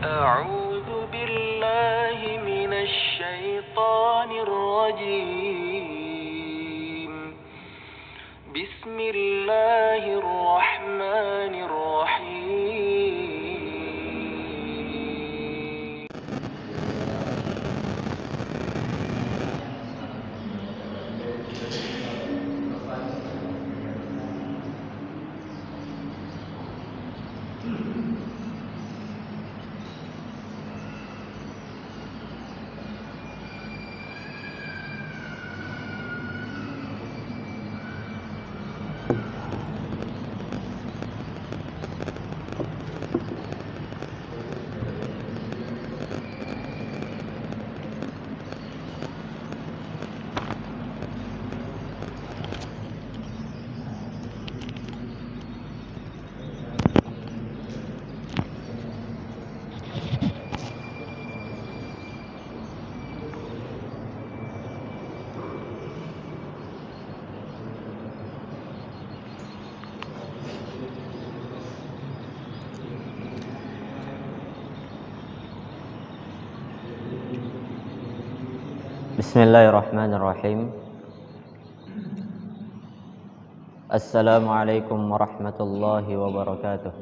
أعوذ بالله من الشيطان الرجيم بسم الله الرحمن الرحيم Bismillahirrahmanirrahim. Assalamualaikum warahmatullahi wabarakatuh.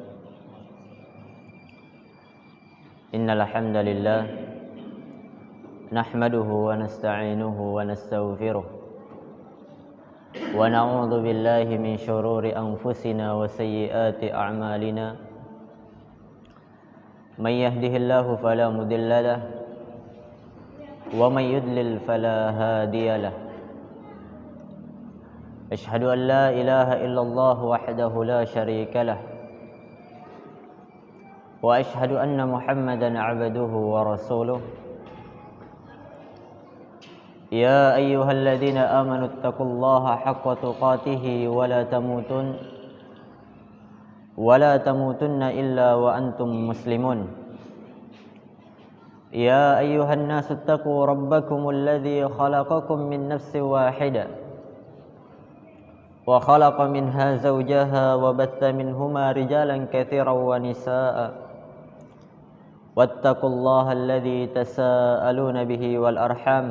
Innal hamdalillah nahmaduhu wa nasta'inuhu wa nastaghfiruh wa na'udzu billahi min shururi anfusina wa sayyiati a'malina. May yahdihillahu fala mudilla lahu ومن يضلل فلا هادي له أشهد أن لا إله إلا الله وحده لا شريك له وأشهد أن محمدا عبده ورسوله يا أيها الذين آمنوا اتقوا الله حق تقاته ولا تموتن إلا وأنتم مسلمون يا أيها الناس اتقوا ربكم الذي خلقكم من نفس واحدة وخلق منها زوجها وبث منهما رجالا كثيرا ونساء واتقوا الله الذي تساءلون به والأرحام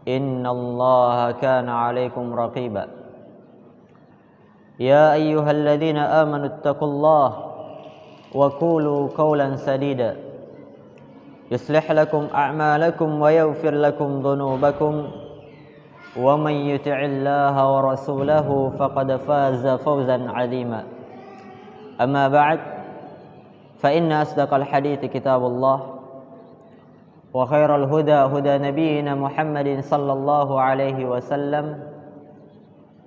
إن الله كان عليكم رقيبا يا أيها الذين آمنوا اتقوا الله وقولوا قولا سديدا يصلح لكم أعمالكم ويغفر لكم ذنوبكم ومن يطع الله ورسوله فقد فاز فوزا عظيما أما بعد فإن أصدق الحديث كتاب الله وخير الهدى هدى نبينا محمد صلى الله عليه وسلم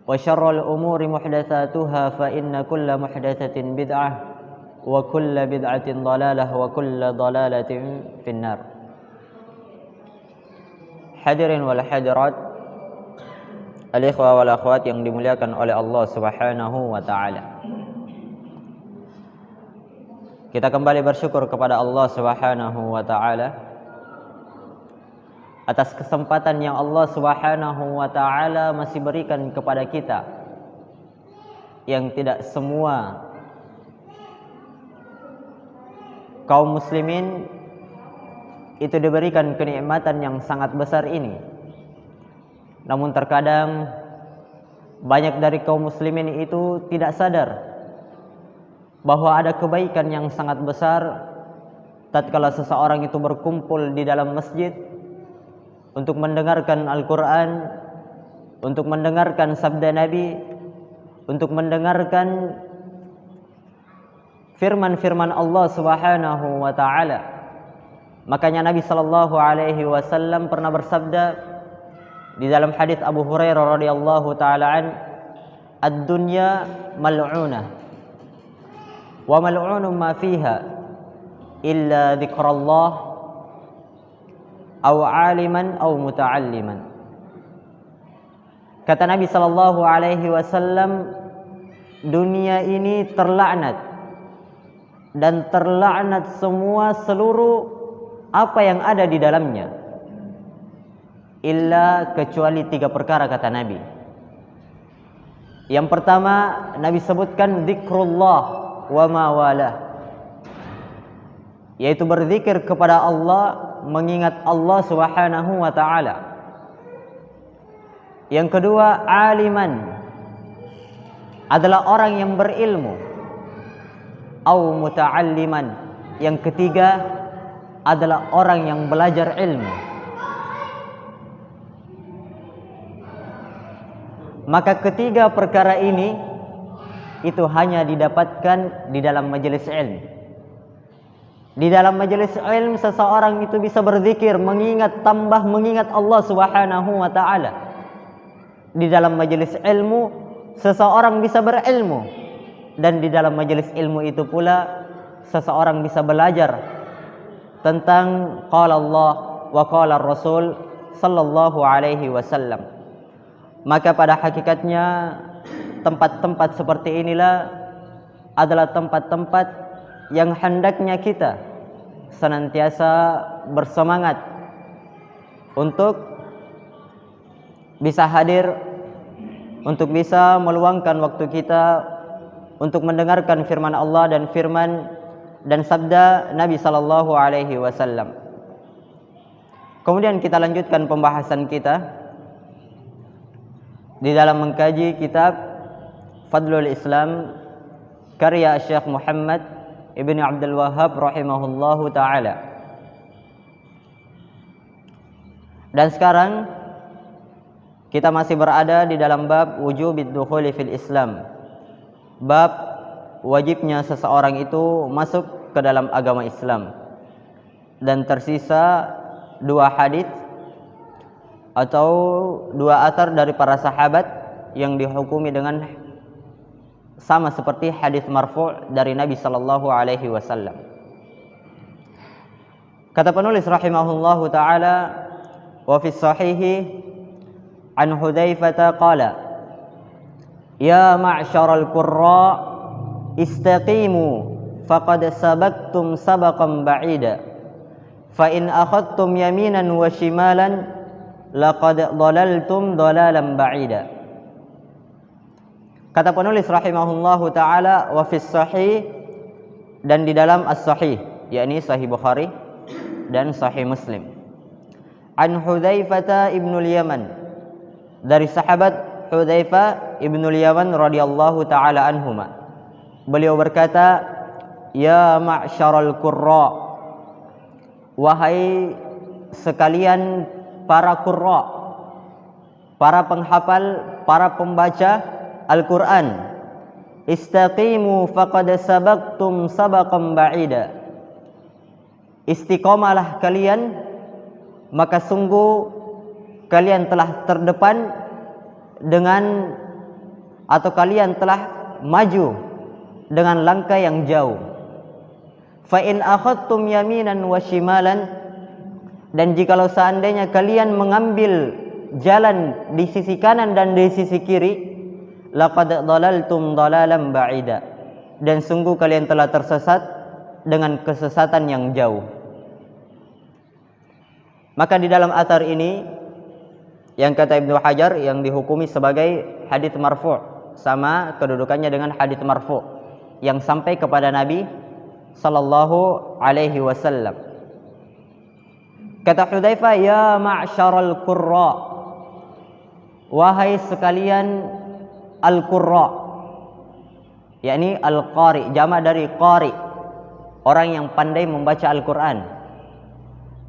وشر الأمور محدثاتها فإن كل محدثة بدعة wa kullu bid'atin dhalalah wa kullu dhalalatin finnar. Hadirin wal hadirat, al-ikhwa wal akhwat yang dimuliakan oleh Allah Subhanahu wa taala. Kita kembali bersyukur kepada Allah Subhanahu wa taala atas kesempatan yang Allah Subhanahu wa taala masih berikan kepada kita, yang tidak semua kaum muslimin itu diberikan kenikmatan yang sangat besar ini. Namun terkadang banyak dari kaum muslimin itu tidak sadar bahwa ada kebaikan yang sangat besar tatkala seseorang itu berkumpul di dalam masjid untuk mendengarkan Al-Quran, untuk mendengarkan sabda Nabi, untuk mendengarkan firman-firman Allah Subhanahu wa taala. Makanya Nabi sallallahu alaihi wasallam pernah bersabda di dalam hadis Abu Hurairah radhiyallahu taala an, "Ad-dunya mal'unah wa mal'unun ma fiha illa dzikrullah aw 'aliman aw muta'alliman." Kata Nabi sallallahu alaihi wasallam, dunia ini terlaknat dan terlaknat semua seluruh apa yang ada di dalamnya, illa kecuali 3 perkara kata Nabi. Yang pertama Nabi sebutkan zikrullah wa ma walah. yaitu berzikir kepada Allah, mengingat Allah Subhanahu wa taala. Yang kedua, aliman, adalah orang yang berilmu. Au muta'alliman, yang ketiga adalah orang yang belajar ilmu. Maka ketiga perkara ini itu hanya didapatkan di dalam majelis ilmu. Di dalam majelis ilmu seseorang itu bisa berzikir, mengingat Allah Subhanahu wa taala. Di dalam majelis ilmu seseorang bisa berilmu, dan di dalam majelis ilmu itu pula seseorang bisa belajar tentang qala Allah wa qala Rasul sallallahu alaihi wasallam. Maka pada hakikatnya tempat-tempat seperti inilah adalah tempat-tempat yang hendaknya kita senantiasa bersemangat untuk bisa hadir, untuk bisa meluangkan waktu kita untuk mendengarkan firman Allah dan sabda Nabi sallallahu alaihi wasallam. Kemudian kita lanjutkan pembahasan kita di dalam mengkaji kitab Fadlul Islam karya Syekh Muhammad Ibn Abdul Wahhab rahimahullahu taala. Dan sekarang kita masih berada di dalam bab wujubid dukhuli fil Islam. Bab wajibnya seseorang itu masuk ke dalam agama Islam. Dan tersisa dua hadis atau dua athar dari para sahabat yang dihukumi dengan sama seperti hadis marfu' dari Nabi sallallahu alaihi wasallam. Kata penulis rahimahullahu taala, wa fi sahihi an Hudzaifah qala, ya ma'syaral qurra istaqimu faqad sabaqtum sabaqan ba'ida fa in akhadtum yaminan wa shimalan laqad dhalaltum dhalalan ba'ida. Kata penulis rahimahullahu taala, wa fis sahih, dan di dalam as-sahih, yakni sahih Bukhari dan sahih Muslim, an Hudzaifah ibnul Yaman, dari sahabat Hudzaifah ibnul Yaman radhiyallahu taala anhuma. Beliau berkata, ya ma'syaral qurra, wahai sekalian para qurra, para penghafal, para pembaca Al-Quran, istaqimu faqad sabaqtum sabaqan ba'ida, istiqamalah kalian, maka sungguh kalian telah terdepan dengan, atau kalian telah maju dengan langkah yang jauh. Fa in akhadtum yaminan wa shimalan, dan jikalau seandainya kalian mengambil jalan di sisi kanan dan di sisi kiri, laqad dhalaltum dhalalan ba'ida, dan sungguh kalian telah tersesat dengan kesesatan yang jauh. Maka di dalam athar ini, yang kata Ibnu Hajar, yang dihukumi sebagai hadits marfu', sama kedudukannya dengan hadits marfu' yang sampai kepada Nabi sallallahu alaihi wasallam. Kata Hudzaifah, ya ma'syaral qurra, wahai sekalian al-qurra, yakni al-qari, jamak dari qari, orang yang pandai membaca Al-Quran.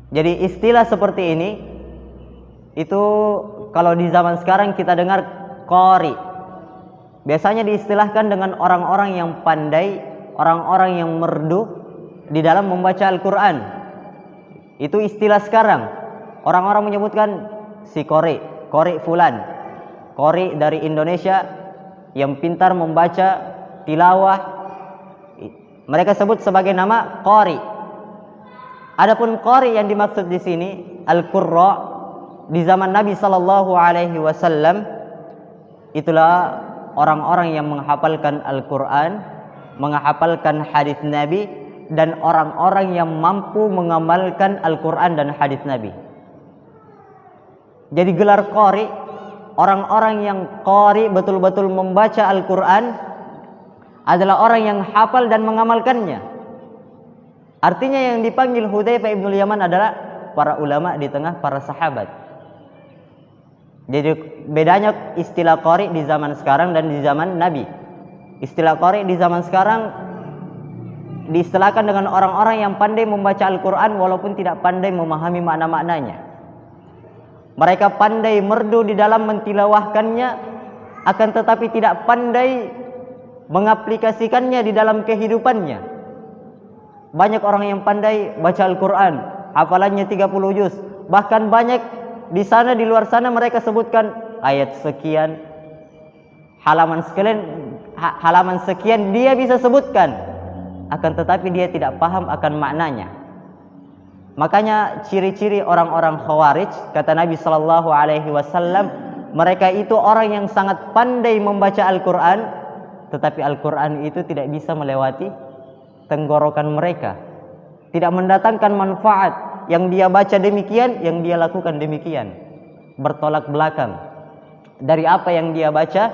Jadi istilah seperti ini itu kalau di zaman sekarang kita dengar qari, biasanya diistilahkan dengan orang-orang yang pandai, orang-orang yang merdu di dalam membaca Al-Quran. Itu istilah sekarang. Orang-orang menyebutkan si qari, qari fulan, qari dari Indonesia yang pintar membaca tilawah, mereka sebut sebagai nama qari. Adapun qari yang dimaksud di sini al-qurra di zaman Nabi sallallahu alaihi wasallam, itulah orang-orang yang menghafalkan Al-Quran, menghafalkan hadis Nabi, dan orang-orang yang mampu mengamalkan Al-Quran dan hadis Nabi. Jadi gelar qari, orang-orang yang qari betul-betul membaca Al-Quran adalah orang yang hafal dan mengamalkannya. Artinya yang dipanggil Hudzaifah ibnul Yaman adalah para ulama di tengah para sahabat. Jadi bedanya istilah qari di zaman sekarang dan di zaman Nabi. Istilah qari di zaman sekarang diistilahkan dengan orang-orang yang pandai membaca Al-Quran walaupun tidak pandai memahami makna-maknanya. Mereka pandai merdu di dalam mentilawahkannya, akan tetapi tidak pandai mengaplikasikannya di dalam kehidupannya. Banyak orang yang pandai baca Al-Quran, hafalannya 30 juz. Bahkan banyak di sana, di luar sana mereka sebutkan ayat sekian, halaman sekian dia bisa sebutkan, akan tetapi dia tidak paham akan maknanya. Makanya ciri-ciri orang-orang Khawarij, kata Nabi sallallahu alaihi wasallam, mereka itu orang yang sangat pandai membaca Al-Quran, tetapi Al-Quran itu tidak bisa melewati tenggorokan mereka, tidak mendatangkan manfaat. Yang dia baca demikian, yang dia lakukan demikian, bertolak belakang dari apa yang dia baca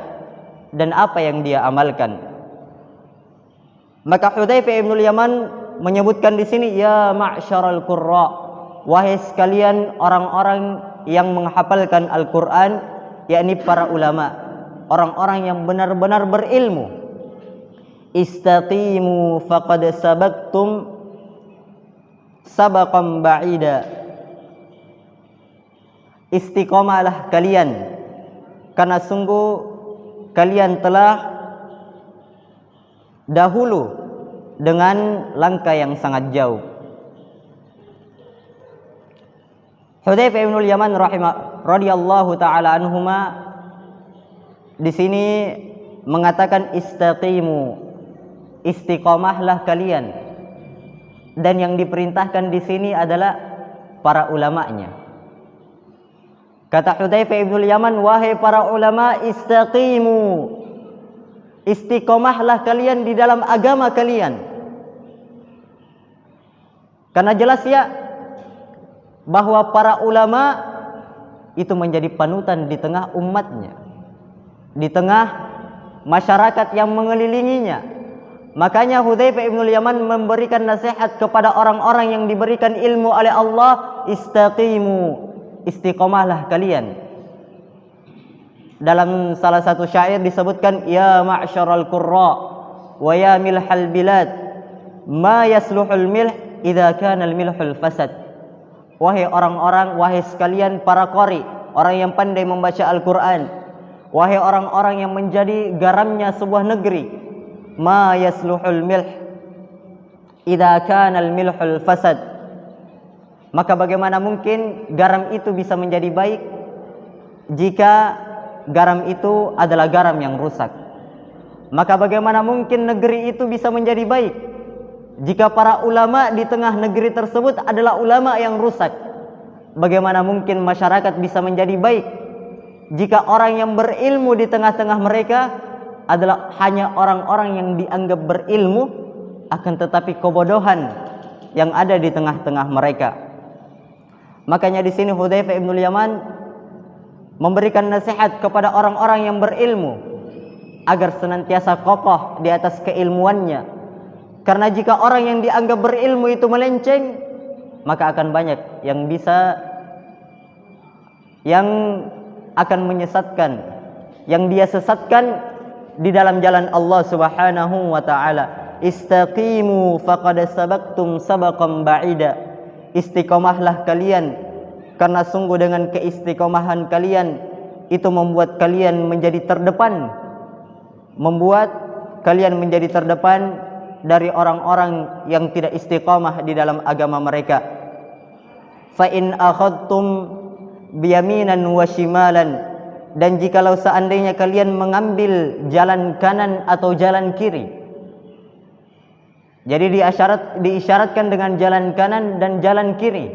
dan apa yang dia amalkan. Maka Hudzaifah ibnul Yaman menyebutkan di sini, ya ma'syaral qurra, wahai sekalian orang-orang yang menghafalkan Al-Quran, yakni para ulama, orang-orang yang benar-benar berilmu. Istaqimu faqad sabaqtum sabaqan ba'ida. Istiqomahlah kalian, karena sungguh kalian telah dahulu dengan langkah yang sangat jauh. Hudzaifah ibnul Yaman radhiyallahu taala anhuma di sini mengatakan istaqimu, istiqomahlah kalian, dan yang diperintahkan di sini adalah para ulamanya. Kata Hudzaifah ibnul Yaman, wahai para ulama, istaqimu, istiqomahlah kalian di dalam agama kalian. Karena jelas ya bahwa para ulama itu menjadi panutan di tengah umatnya, di tengah masyarakat yang mengelilinginya. Makanya Hudzaifah ibnul Yaman memberikan nasihat kepada orang-orang yang diberikan ilmu oleh Allah, istaqimu, istiqomahlah kalian. Dalam salah satu syair disebutkan, ya ma'syaral qurra wa ya milhal bilad, ma yasluhul milh idza kana al milhul fasad. Wahai orang-orang, wahai sekalian para qari, orang yang pandai membaca Al-Quran, wahai orang-orang yang menjadi garamnya sebuah negeri, ma yasluhul milh idza kana al milhul fasad. Maka bagaimana mungkin garam itu bisa menjadi baik jika garam itu adalah garam yang rusak? Maka bagaimana mungkin negeri itu bisa menjadi baik jika para ulama di tengah negeri tersebut adalah ulama yang rusak? Bagaimana mungkin masyarakat bisa menjadi baik jika orang yang berilmu di tengah-tengah mereka adalah hanya orang-orang yang dianggap berilmu, akan tetapi kebodohan yang ada di tengah-tengah mereka? Makanya di sini Hudzaifah ibnul Yaman memberikan nasihat kepada orang-orang yang berilmu agar senantiasa kokoh di atas keilmuannya. Karena jika orang yang dianggap berilmu itu melenceng, maka akan banyak yang akan menyesatkan, yang dia sesatkan di dalam jalan Allah Subhanahu wa taala. Istaqimu faqad sabaqtum sabaqan ba'ida. Istiqomahlah kalian, karena sungguh dengan keistiqomahan kalian itu membuat kalian menjadi terdepan, membuat kalian menjadi terdepan dari orang-orang yang tidak istiqomah di dalam agama mereka. Fa in akhadtum biyaminan wa shimalan, dan jikalau seandainya kalian mengambil jalan kanan atau jalan kiri. Jadi diisyaratkan dengan jalan kanan dan jalan kiri.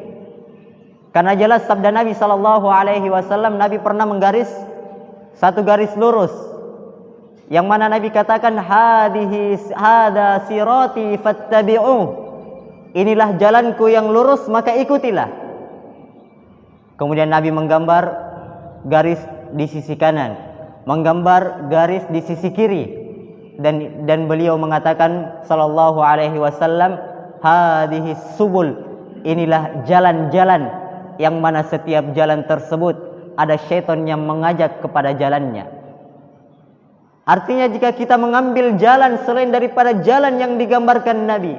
Karena jelas sabda Nabi sallallahu alaihi wasallam, Nabi pernah menggaris satu garis lurus, yang mana Nabi katakan, hada sirati fattabi'uh, inilah jalanku yang lurus, maka ikutilah. Kemudian Nabi menggambar garis di sisi kanan, menggambar garis di sisi kiri, dan beliau mengatakan sallallahu alaihi wasallam, hadhihi subul, inilah jalan-jalan yang mana setiap jalan tersebut ada syaitan yang mengajak kepada jalannya. Artinya jika kita mengambil jalan selain daripada jalan yang digambarkan Nabi,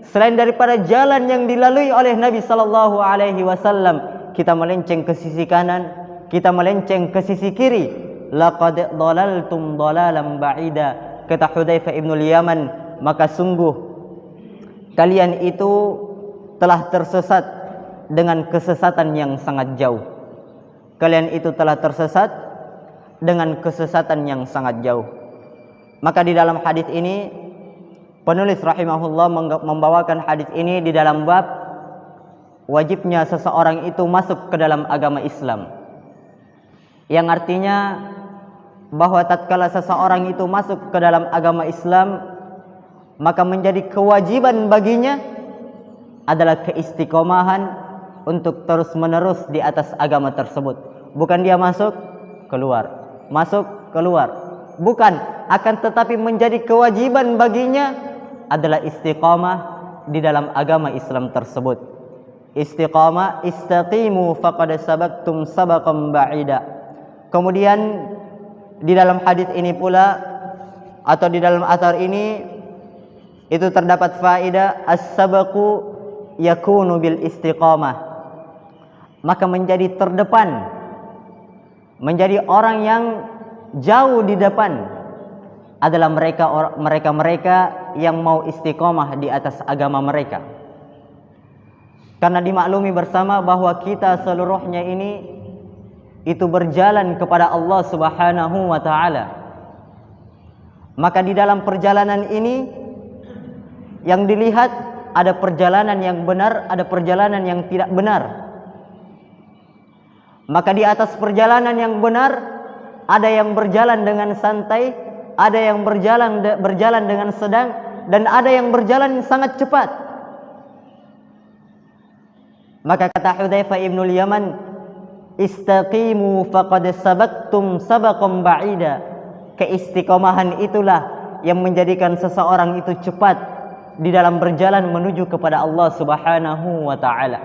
selain daripada jalan yang dilalui oleh Nabi sallallahu alaihi wasallam, kita melenceng ke sisi kanan, kita melenceng ke sisi kiri, laqad dhalaltum dhalalan ba'ida, kata Hudzaifah ibnul Yaman, maka sungguh kalian itu telah tersesat dengan kesesatan yang sangat jauh. Kalian itu telah tersesat dengan kesesatan yang sangat jauh. Maka di dalam hadis ini penulis rahimahullah membawakan hadis ini di dalam bab wajibnya seseorang itu masuk ke dalam agama Islam, yang artinya bahwa tatkala seseorang itu masuk ke dalam agama Islam, maka menjadi kewajiban baginya adalah keistiqomahan untuk terus menerus di atas agama tersebut. Bukan dia masuk keluar, masuk keluar, bukan, akan tetapi menjadi kewajiban baginya adalah istiqamah di dalam agama Islam tersebut. Istiqamah, istaqimu faqad sabaqtum sabaqan ba'ida. Kemudian di dalam hadis ini pula atau di dalam athar ini itu terdapat faedah as-sabaqu yakunu bil istiqamah. Maka menjadi terdepan, menjadi orang yang jauh di depan adalah mereka yang mau istiqomah di atas agama mereka. Karena dimaklumi bersama bahwa kita seluruhnya ini itu berjalan kepada Allah Subhanahu wa taala. Maka di dalam perjalanan ini yang dilihat ada perjalanan yang benar, ada perjalanan yang tidak benar. Maka di atas perjalanan yang benar ada yang berjalan dengan santai, ada yang berjalan dengan sedang, dan ada yang berjalan sangat cepat. Maka kata Hudzaifah ibnul Yaman, istaqimu faqad sabaqtum sabaqan ba'ida. Keistiqomahan itulah yang menjadikan seseorang itu cepat di dalam berjalan menuju kepada Allah Subhanahu wa taala.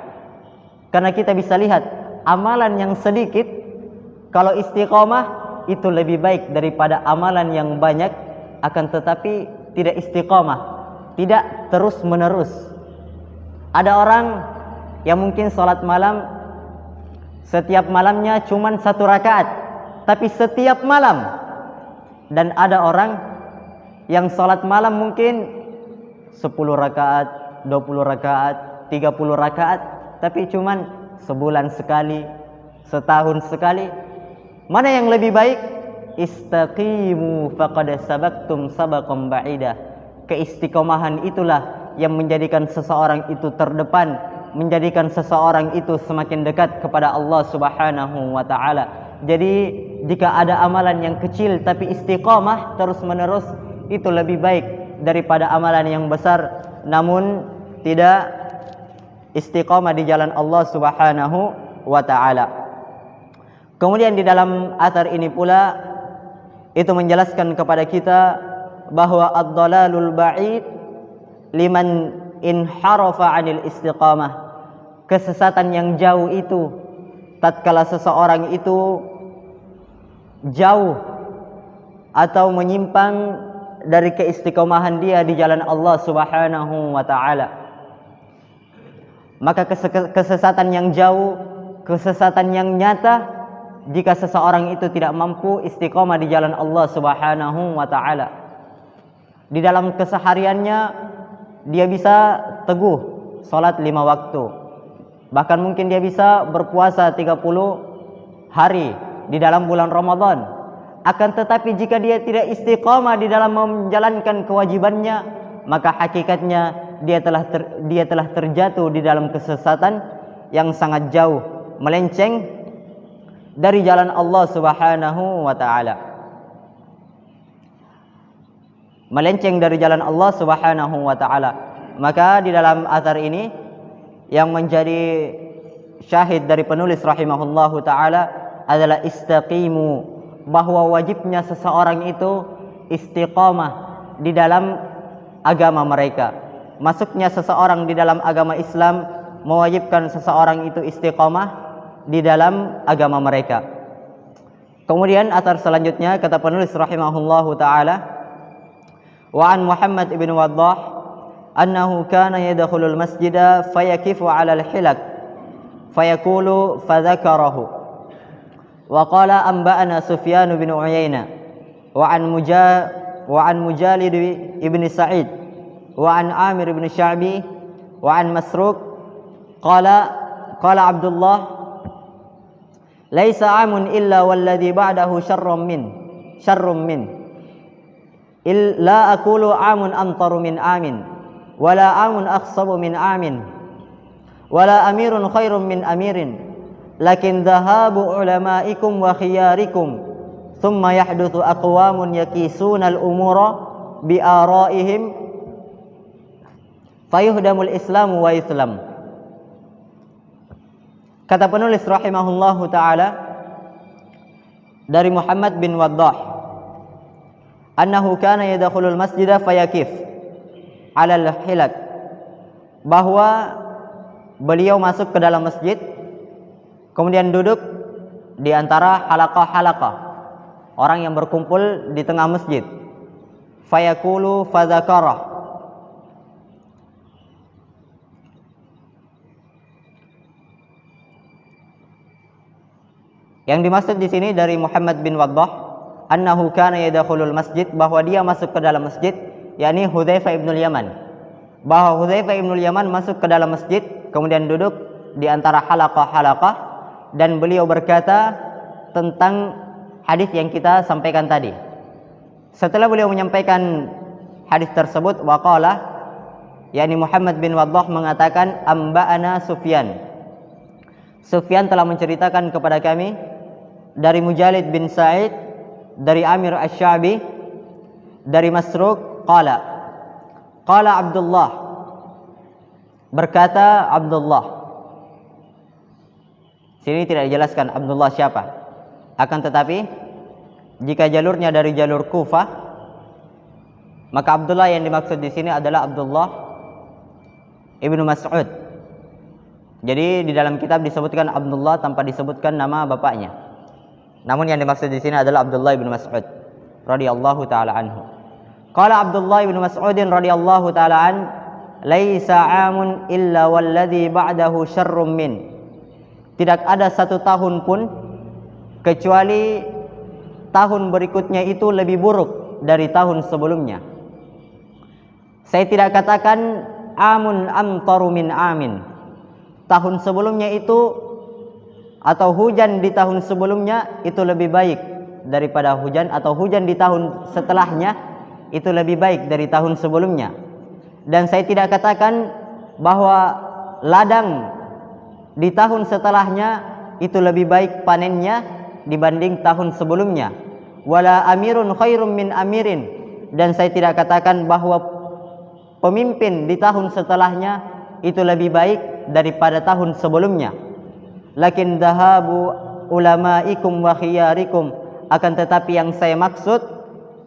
Karena kita bisa lihat amalan yang sedikit kalau istiqomah itu lebih baik daripada amalan yang banyak akan tetapi tidak istiqomah, tidak terus menerus. Ada orang yang mungkin sholat malam setiap malamnya cuma 1 rakaat, tapi setiap malam. Dan ada orang yang sholat malam mungkin 10 rakaat, 20 rakaat, 30 rakaat, tapi cuman sebulan sekali, setahun sekali. Mana yang lebih baik? Istaqimu faqad sabaqtum sabaqan ba'ida. Keistiqomahan itulah yang menjadikan seseorang itu terdepan, menjadikan seseorang itu semakin dekat kepada Allah Subhanahu wa taala. Jadi jika ada amalan yang kecil tapi istiqamah terus menerus, itu lebih baik daripada amalan yang besar namun tidak istiqamah di jalan Allah Subhanahu wa taala. Kemudian di dalam athar ini pula itu menjelaskan kepada kita bahwa ad-dhalalul ba'id liman inharafa 'anil istiqamah. Kesesatan yang jauh itu tatkala seseorang itu jauh atau menyimpang dari keistiqomahan dia di jalan Allah Subhanahu wa taala. Maka kesesatan yang jauh, kesesatan yang nyata jika seseorang itu tidak mampu istiqomah di jalan Allah Subhanahu wa taala. Di dalam kesehariannya dia bisa teguh salat 5 waktu. Bahkan mungkin dia bisa berpuasa 30 hari di dalam bulan Ramadan. Akan tetapi jika dia tidak istiqomah di dalam menjalankan kewajibannya, maka hakikatnya dia telah terjatuh di dalam kesesatan yang sangat jauh, melenceng dari jalan Allah Subhanahu wa taala. Melenceng dari jalan Allah Subhanahu wa taala. Maka di dalam athar ini yang menjadi syahid dari penulis rahimahullahu taala adalah istaqimu, bahwa wajibnya seseorang itu istiqamah di dalam agama mereka. masuknya seseorang di dalam agama Islam mewajibkan seseorang itu istiqamah di dalam agama mereka. Kemudian athar selanjutnya kata penulis rahimahullahu taala, wa an Muhammad ibn Waddah annahu kana yadkhulul masjida fayakifu 'ala al-hilak fayaqulu fadzakarahu wa qala anba'ana Sufyan bin Uyainah wa an Mujalid ibn Sa'id wa an Amir ibn Sya'bi wa an Masruq qala Abdullah laisa amun illa walladhi ba'dahu syarrun min la aqulu amun amtaru min amin wala amun akhsabu min amin wala amirun khairun min amirin lakin dhahabu ulamaikum wa khiyarikum thumma yahduthu aqwamun yakisuna al-umura bi araihim fayuhdamul islamu wa yuslam. Kata penulis rahimahullahu taala dari Muhammad bin Waddah annahu kana yadkhulul masjida fayakif 'alal hilak, bahwa beliau masuk ke dalam masjid kemudian duduk di antara halaqah-halaqah orang yang berkumpul di tengah masjid. Fayaqulu fadzakarah, yang dimaksud di sini dari Muhammad bin Waddah annahu kana yadkhulul masjid, bahwa dia masuk ke dalam masjid, yakni Hudzaifah ibn Yaman, bahwa Hudzaifah ibn Yaman masuk ke dalam masjid kemudian duduk di antara halaqah-halaqah dan beliau berkata tentang hadis yang kita sampaikan tadi. Setelah beliau menyampaikan hadis tersebut, waqala, yakni Muhammad bin Waddah mengatakan amba'ana Sufyan telah menceritakan kepada kami dari Mujalid bin Sa'id, dari Amir Asy-Sya'bi, dari Masruq, qala Abdullah, berkata Abdullah. Sini tidak dijelaskan Abdullah siapa. Akan tetapi jika jalurnya dari jalur Kufah, maka Abdullah yang dimaksud di sini adalah Abdullah ibnu Mas'ud. Jadi di dalam kitab disebutkan Abdullah tanpa disebutkan nama bapaknya. Namun yang dimaksud di sini adalah Abdullah bin Mas'ud radhiyallahu taala anhu. Qala Abdullah bin Mas'ud radhiyallahu taala an, laisa amun illa walladhi ba'dahu syarrun min. Tidak ada satu tahun pun kecuali tahun berikutnya itu lebih buruk dari tahun sebelumnya. Saya tidak katakan amun amtaru min amin. Tahun sebelumnya itu atau hujan di tahun sebelumnya itu lebih baik daripada hujan, atau hujan di tahun setelahnya itu lebih baik dari tahun sebelumnya. Dan saya tidak katakan bahwa ladang di tahun setelahnya itu lebih baik panennya dibanding tahun sebelumnya. Wala amirun khairum min amirin, dan saya tidak katakan bahwa pemimpin di tahun setelahnya itu lebih baik daripada tahun sebelumnya. Lakin dhahabu ulamaikum wa khiyarikum, akan tetapi yang saya maksud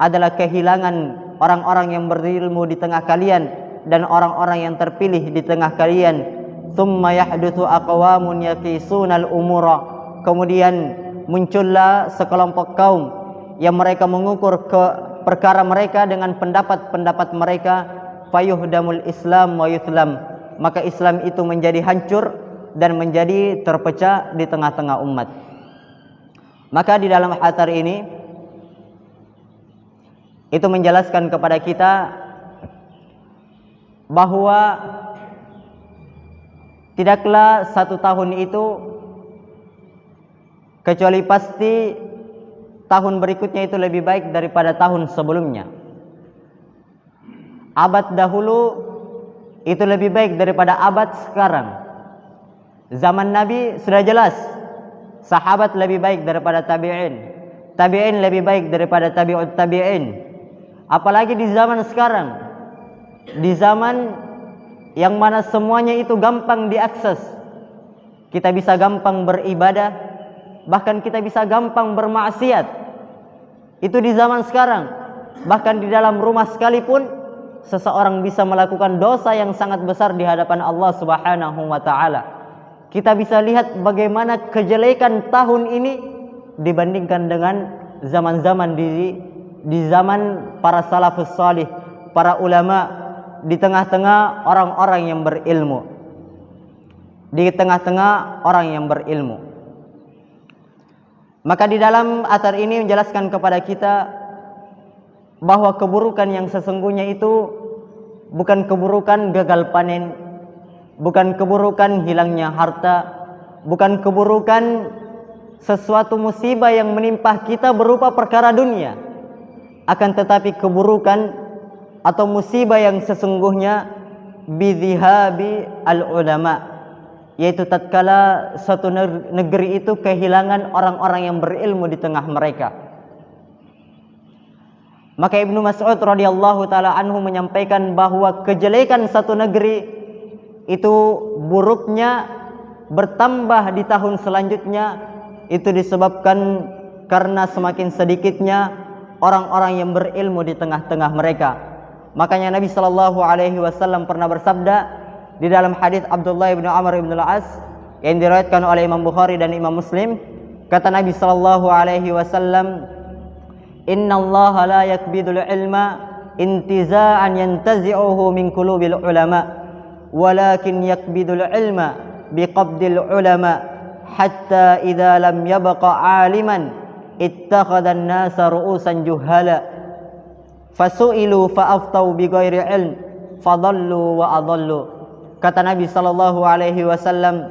adalah kehilangan orang-orang yang berilmu di tengah kalian dan orang-orang yang terpilih di tengah kalian. Thumma yahduthu aqwamun yaqisunal umura, kemudian muncullah sekelompok kaum yang mereka mengukur ke perkara mereka dengan pendapat-pendapat mereka. Fayuhdamul Islam wa yuslam, maka Islam itu menjadi hancur dan menjadi terpecah di tengah-tengah umat. Maka di dalam athar ini itu menjelaskan kepada kita bahwa tidaklah satu tahun itu kecuali pasti tahun berikutnya itu lebih baik daripada tahun sebelumnya. Abad dahulu itu lebih baik daripada abad sekarang. Zaman Nabi sudah jelas, sahabat lebih baik daripada tabi'in, tabi'in lebih baik daripada tabi'ut tabi'in. Apalagi di zaman sekarang, di zaman yang mana semuanya itu gampang diakses. Kita bisa gampang beribadah, bahkan kita bisa gampang bermaksiat. Itu di zaman sekarang. Bahkan di dalam rumah sekalipun seseorang bisa melakukan dosa yang sangat besar di hadapan Allah Subhanahu wa taala. Kita bisa lihat bagaimana kejelekan tahun ini dibandingkan dengan zaman-zaman di zaman para salafus salih, para ulama, di tengah-tengah orang-orang yang berilmu. Di tengah-tengah orang yang berilmu. Maka di dalam athar ini menjelaskan kepada kita bahwa keburukan yang sesungguhnya itu bukan keburukan gagal panen, bukan keburukan hilangnya harta, bukan keburukan sesuatu musibah yang menimpa kita berupa perkara dunia, akan tetapi keburukan atau musibah yang sesungguhnya bidhihabi al-ulama, yaitu tatkala suatu negeri itu kehilangan orang-orang yang berilmu di tengah mereka. Maka Ibnu Mas'ud radhiyallahu taala anhu menyampaikan bahwa kejelekan satu negeri itu buruknya bertambah di tahun selanjutnya, itu disebabkan karena semakin sedikitnya orang-orang yang berilmu di tengah-tengah mereka. Makanya Nabi sallallahu alaihi wasallam pernah bersabda di dalam hadis Abdullah bin Amr bin Al-As yang diriwayatkan oleh Imam Bukhari dan Imam Muslim, kata Nabi sallallahu alaihi wasallam, "Innallaha la yakbidul ilma intiza'an yantazi'uhu min qulubil ulama, walakin yakbidul ilma biqabdil ulama, hatta idza lam yabqa 'aliman ittakhadha an-nasa ru'usan juhala, fasu'ilu fa'aftau bighairi ilm, fadallu wa adallu." Kata Nabi sallallahu alaihi wasallam,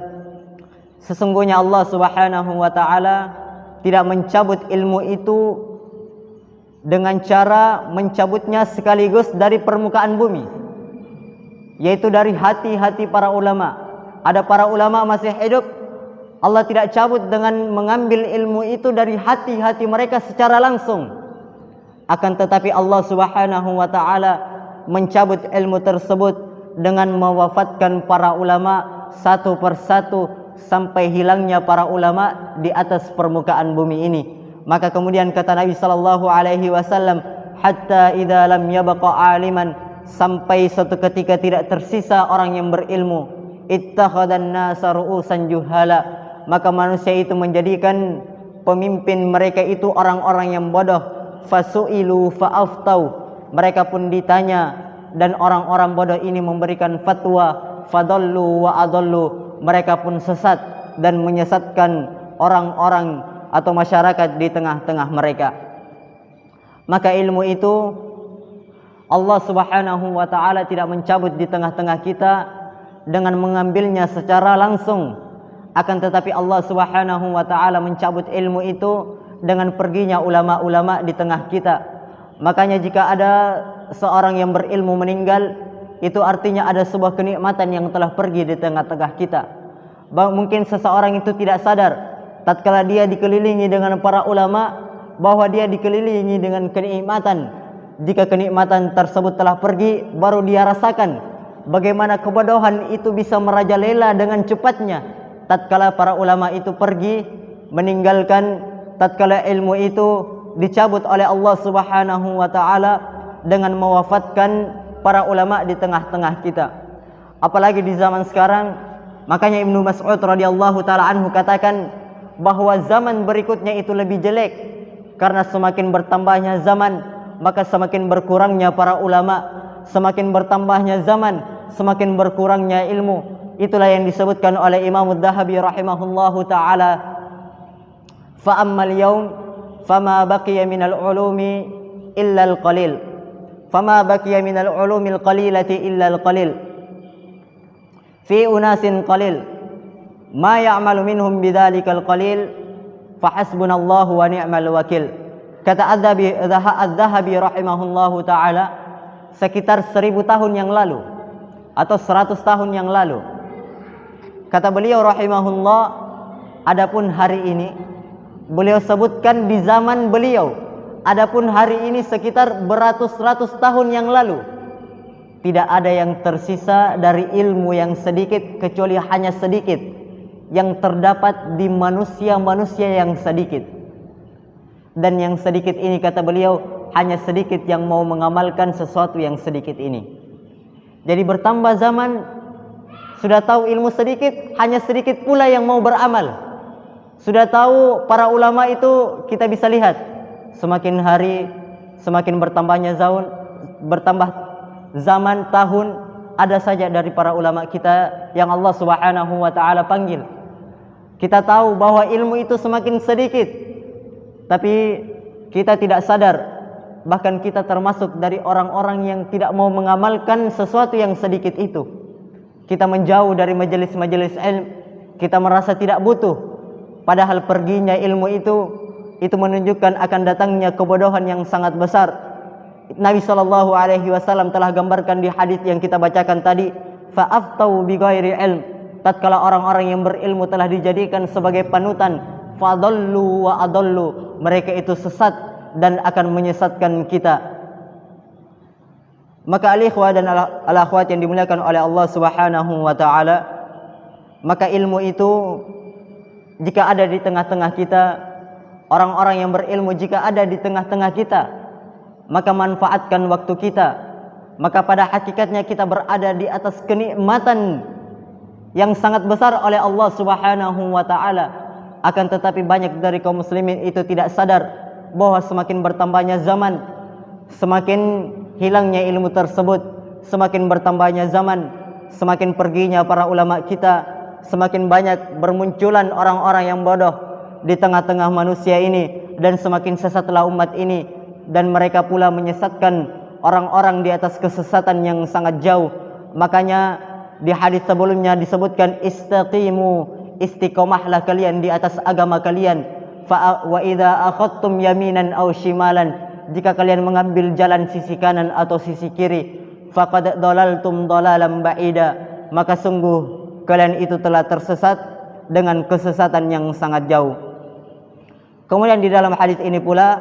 sesungguhnya Allah Subhanahu wa taala tidak mencabut ilmu itu dengan cara mencabutnya sekaligus dari permukaan bumi, yaitu dari hati-hati para ulama. Ada para ulama masih hidup, Allah tidak cabut dengan mengambil ilmu itu dari hati-hati mereka secara langsung. Akan tetapi Allah Subhanahu wa taala mencabut ilmu tersebut dengan mewafatkan para ulama satu persatu sampai hilangnya para ulama di atas permukaan bumi ini. Maka kemudian kata Nabi sallallahu alaihi wasallam, hatta idza lam yabqa 'aliman, sampai suatu ketika tidak tersisa orang yang berilmu, ittakhadhan nasa ru'usan juhala, maka manusia itu menjadikan pemimpin mereka itu orang-orang yang bodoh. Fasu'ilu fa'aftau, mereka pun ditanya dan orang-orang bodoh ini memberikan fatwa. Fadallu wa adallu, mereka pun sesat dan menyesatkan orang-orang atau masyarakat di tengah-tengah mereka. Maka ilmu itu Allah Subhanahu wa taala tidak mencabut di tengah-tengah kita dengan mengambilnya secara langsung, akan tetapi Allah Subhanahu wa taala mencabut ilmu itu dengan perginya ulama-ulama di tengah kita. Makanya jika ada seorang yang berilmu meninggal, itu artinya ada sebuah kenikmatan yang telah pergi di tengah-tengah kita. Mungkin seseorang itu tidak sadar tatkala dia dikelilingi dengan para ulama bahwa dia dikelilingi dengan kenikmatan. Jika kenikmatan tersebut telah pergi, baru dia rasakan bagaimana kebodohan itu bisa merajalela dengan cepatnya tatkala para ulama itu pergi meninggalkan, tatkala ilmu itu dicabut oleh Allah Subhanahu wa taala dengan mewafatkan para ulama di tengah-tengah kita. Apalagi di zaman sekarang. Makanya Ibnu Mas'ud radhiyallahu taala anhu katakan bahwa zaman berikutnya itu lebih jelek, karena semakin bertambahnya zaman, maka semakin berkurangnya para ulama. Semakin bertambahnya zaman, semakin berkurangnya ilmu. Itulah yang disebutkan oleh Imam Adz-Dzahabi rahimahullahu taala, fa ammal yaum fama baqiya minal ulumi illa al-qalil, fama baqiya minal ulumil qalilati illa al-qalil, fi unasin qalil ma ya'malu minhum bidzalikal qalil, fa hasbunallahu wa ni'mal wakil. Kata Adz-Dzahabi rahimahullahu taala, sekitar 1000 tahun yang lalu atau 100 tahun yang lalu, kata beliau rahimahullah, adapun hari ini, beliau sebutkan di zaman beliau, adapun hari ini sekitar beratus-ratus tahun yang lalu, tidak ada yang tersisa dari ilmu yang sedikit kecuali hanya sedikit yang terdapat di manusia-manusia yang sedikit. Dan yang sedikit ini, kata beliau, hanya sedikit yang mau mengamalkan sesuatu yang sedikit ini. Jadi bertambah zaman, sudah tahu ilmu sedikit, hanya sedikit pula yang mau beramal. Sudah tahu para ulama itu kita bisa lihat, semakin hari semakin bertambah zaman, tahun, ada saja dari para ulama kita yang Allah Subhanahu wa taala panggil. Kita tahu bahwa ilmu itu semakin sedikit, tapi kita tidak sadar. Bahkan kita termasuk dari orang-orang yang tidak mau mengamalkan sesuatu yang sedikit itu. Kita menjauh dari majelis-majelis ilmu. Kita merasa tidak butuh. Padahal perginya ilmu itu menunjukkan akan datangnya kebodohan yang sangat besar. Nabi SAW telah gambarkan di hadis yang kita bacakan tadi, fa'aftau bighairi ilm. Tatkala orang-orang yang berilmu telah dijadikan sebagai panutan, fadallu wa adallu, mereka itu sesat dan akan menyesatkan kita. Maka al-ikhwah dan al-akhwat yang dimuliakan oleh Allah Subhanahu wa taala, maka ilmu itu jika ada di tengah-tengah kita, orang-orang yang berilmu jika ada di tengah-tengah kita, maka manfaatkan waktu kita. Maka pada hakikatnya kita berada di atas kenikmatan yang sangat besar oleh Allah Subhanahu wa taala. Akan tetapi banyak dari kaum muslimin itu tidak sadar bahwa semakin bertambahnya zaman, semakin hilangnya ilmu tersebut. Semakin bertambahnya zaman, semakin perginya para ulama kita, semakin banyak bermunculan orang-orang yang bodoh di tengah-tengah manusia ini, dan semakin sesatlah umat ini, dan mereka pula menyesatkan orang-orang di atas kesesatan yang sangat jauh. Makanya di hadis sebelumnya disebutkan, istaqimu, istiqomahlah kalian di atas agama kalian. Wa idza akhadtum yaminan aw shimalan, jika kalian mengambil jalan sisi kanan atau sisi kiri, faqad dalaltum dalalan ba'ida, maka sungguh kalian itu telah tersesat dengan kesesatan yang sangat jauh. Kemudian di dalam hadis ini pula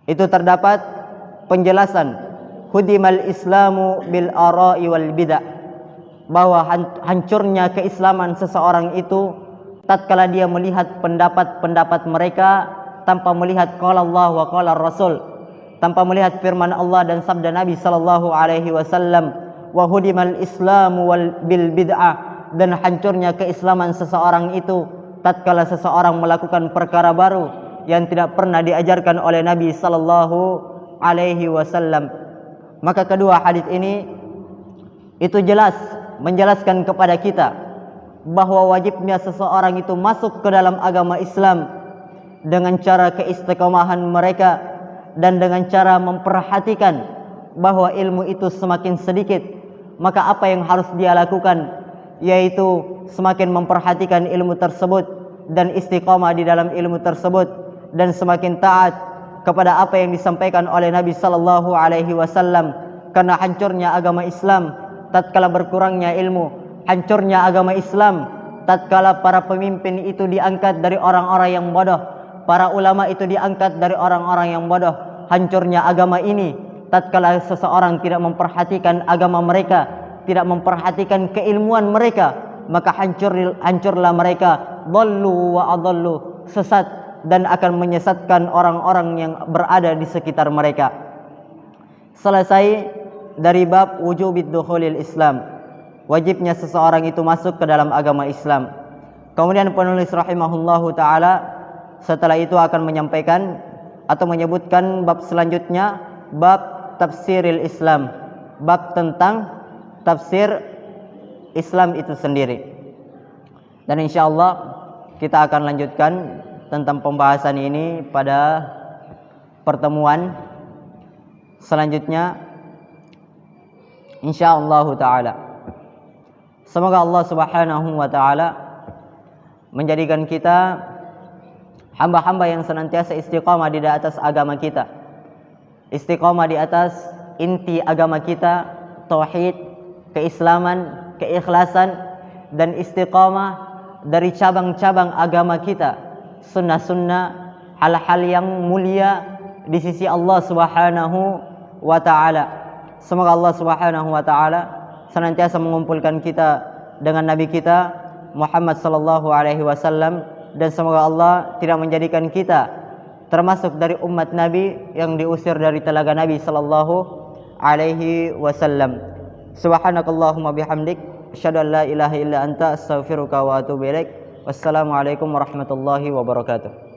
itu terdapat penjelasan hudimal islamu bil ara'i wal bid'ah, bahwa hancurnya keislaman seseorang itu tatkala dia melihat pendapat-pendapat mereka tanpa melihat qala Allah wa qala Rasul, tanpa melihat firman Allah dan sabda Nabi sallallahu alaihi wasallam. Wa hudimal islamu bil bid'ah, dan hancurnya keislaman seseorang itu tatkala seseorang melakukan perkara baru yang tidak pernah diajarkan oleh Nabi sallallahu alaihi wasallam. Maka kedua hadis ini itu jelas menjelaskan kepada kita bahwa wajibnya seseorang itu masuk ke dalam agama Islam dengan cara keistiqomahan mereka dan dengan cara memperhatikan bahwa ilmu itu semakin sedikit. Maka apa yang harus dia lakukan, yaitu semakin memperhatikan ilmu tersebut dan istiqomah di dalam ilmu tersebut, dan semakin taat kepada apa yang disampaikan oleh Nabi sallallahu alaihi wasallam. Karena hancurnya agama Islam tatkala berkurangnya ilmu, hancurnya agama Islam tatkala para pemimpin itu diangkat dari orang-orang yang bodoh, para ulama itu diangkat dari orang-orang yang bodoh. Hancurnya agama ini tatkala seseorang tidak memperhatikan agama mereka, tidak memperhatikan keilmuan mereka, maka hancurlah mereka, dhallu wa adallu, sesat dan akan menyesatkan orang-orang yang berada di sekitar mereka. Selesai dari bab wujubid dukhulil Islam, wajibnya seseorang itu masuk ke dalam agama Islam. Kemudian penulis rahimahullahu taala setelah itu akan menyampaikan atau menyebutkan bab selanjutnya, bab tafsiril Islam, bab tentang tafsir Islam itu sendiri. Dan insyaallah kita akan lanjutkan tentang pembahasan ini pada pertemuan selanjutnya insyaallah taala. Semoga Allah Subhanahu wa taala menjadikan kita hamba-hamba yang senantiasa istiqamah di atas agama kita, istiqamah di atas inti agama kita, tauhid, keislaman, keikhlasan, dan istiqamah dari cabang-cabang agama kita, sunnah-sunnah, hal-hal yang mulia di sisi Allah Subhanahu wa taala. Semoga Allah Subhanahu wa taala senantiasa mengumpulkan kita dengan Nabi kita Muhammad sallallahu alaihi wasallam, dan semoga Allah tidak menjadikan kita termasuk dari umat Nabi yang diusir dari telaga Nabi sallallahu alaihi wasallam. Subhanakallahumma bihamdik, asyhadu an la ilaha illa anta, astaghfiruka wa atubu ilaik. Wassalamualaikum warahmatullahi wabarakatuh.